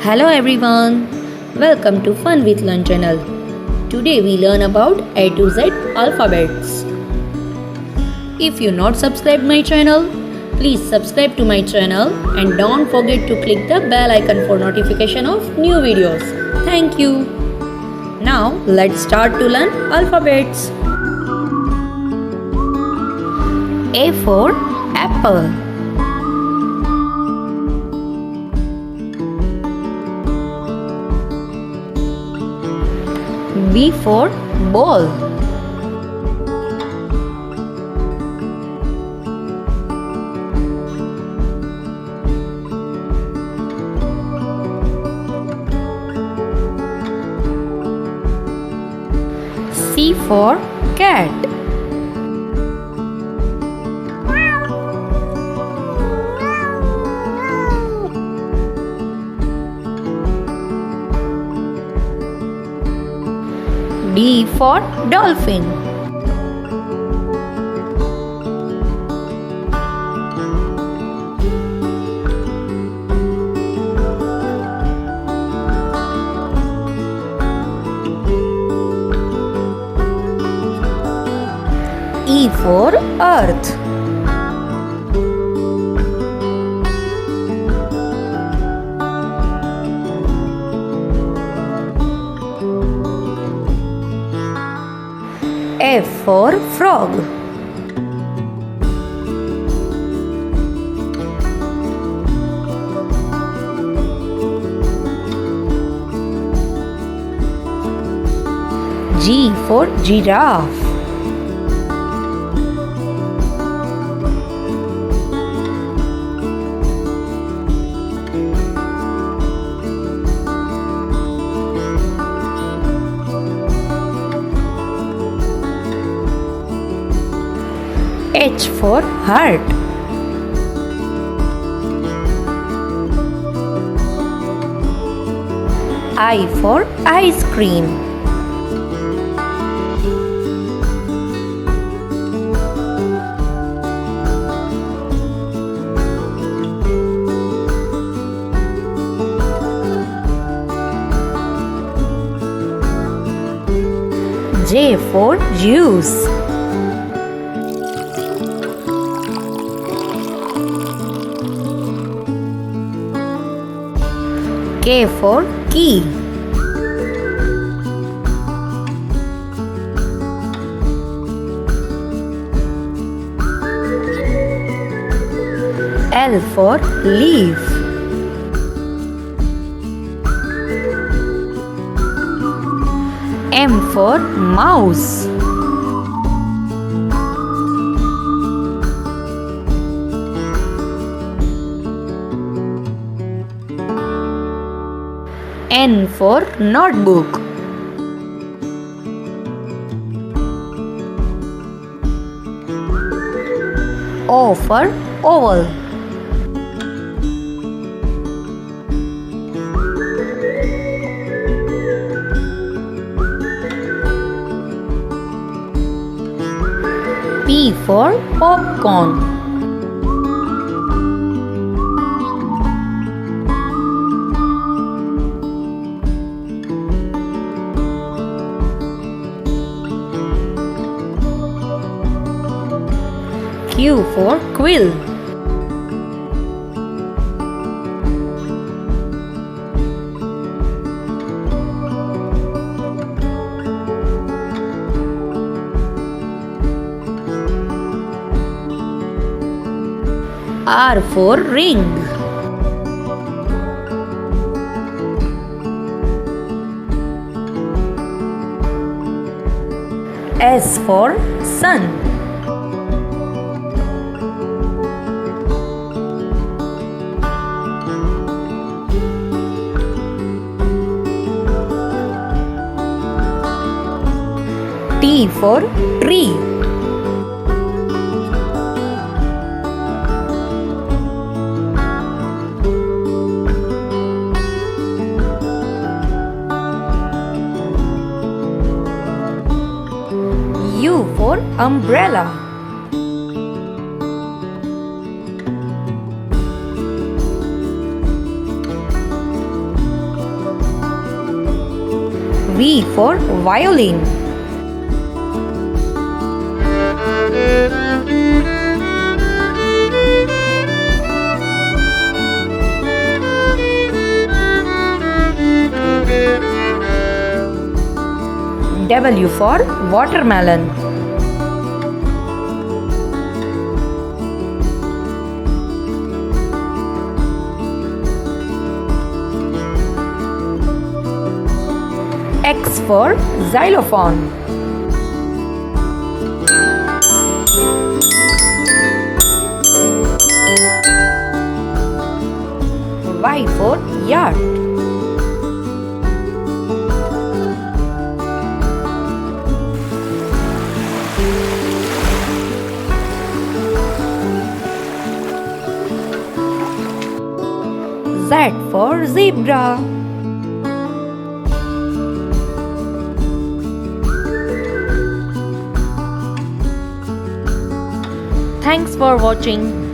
Hello everyone, welcome to Fun with Learn channel. Today we learn about A to Z alphabets. If you not subscribed my channel, please subscribe to my channel and don't forget to click the bell icon for notification of new videos. Thank you. Now let's start to learn alphabets. A for apple. B for ball. C for cat. D for dolphin. E for earth. F for frog. G for giraffe. H for heart. I for ice cream. J for juice. K for key. L for leaf. M for mouse. N for notebook. O for oval. P for popcorn. Q for quill. R for ring. S for sun. T for tree. U for umbrella. V for violin. W for watermelon. X for xylophone. Y for yacht. Z for zebra. Thanks for watching.